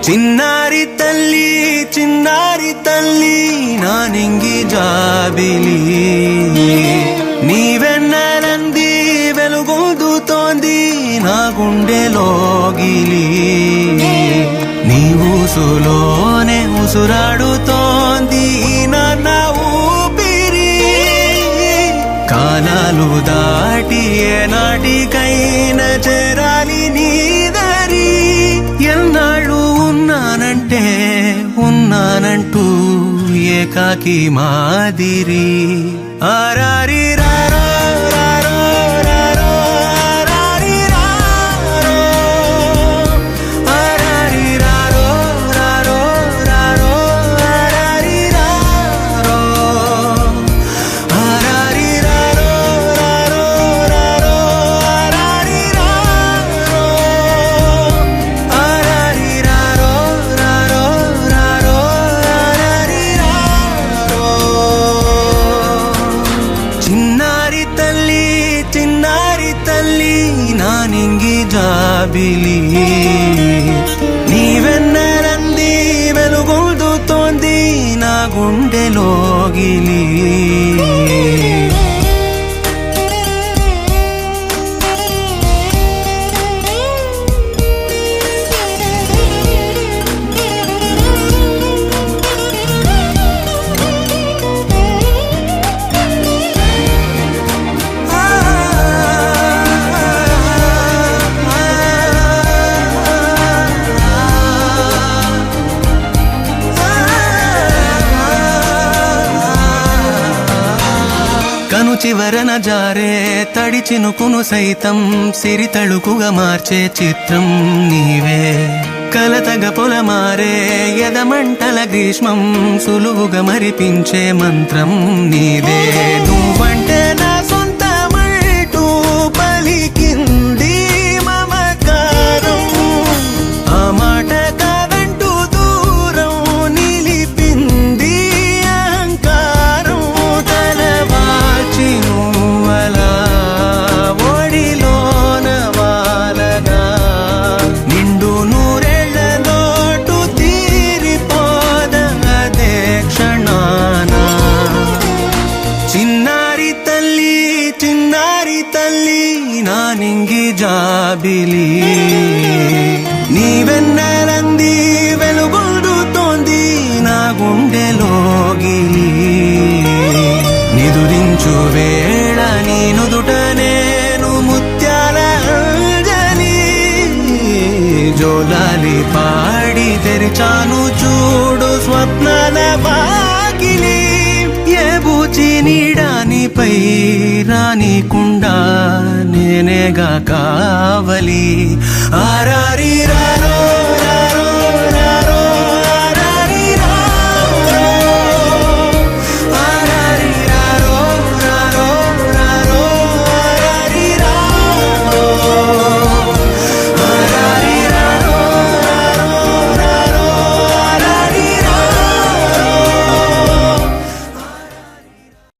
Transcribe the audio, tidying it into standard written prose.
చిన్నారి తల్లి నా నింగి జాబిలి నీవెన్నెలంది వెలుగొందుతోంది నా గుండెలోగిలి నీ ఊసులోనే ఉసురాడుతోంది నా ఊపిరి కాలాలు దాటి ఏనాటికైనా చేరాలి నీ దరి ఎన్నాళ్ళు ఉన్నానంటూ ఏకాకి మాదిరి ఆరారి రారో రారో రారో ఆరారి రారో ఆరారి రారో రారో రారో ఆరారి రారో ఆరారి రారో రారో రారో ఆరారి రారో ఆరారి రారో రారో రారో ఆరారి రారో చిన్నారి తల్లి నా నింగి జాబిలి నీవెన్నెలంది వెలుగొందుతోంది నా గుండెలోగిలి కను చివరన జారే తడి చినుకును సైతం సిరి తళుకుగా మార్చే చిత్రం నీవే కలతగ పొలమారే ఎదమంటల గ్రీష్మం సులువుగా మరిపించే మంత్రం నీదే నువ్వంటే నా సొంతమంటూ పలికింది మమకారం ఆ మాట కాదంటూ దూరం నిలిపింది అహంకారం తలవాచి నువ్వలా ఒడిలోన వాలగా నిండు నూరేళ్ల లోటు తీరిపోదదే క్షణాన చిన్నారి తల్లి నా నింగి జాబిలి నీవెన్నెలంది వెలుగొందుతోంది నా గుండెలోగిలి నిదురించు వేళ నీ నుదుట నేను ముత్యాల అంజలి జోలాలి పాడి తెరిచాను చూడు స్వప్నాల వాకిలి ఏ బూచి నీడానిపై రానికుండా నేనేగా కావలి ఆరారి రా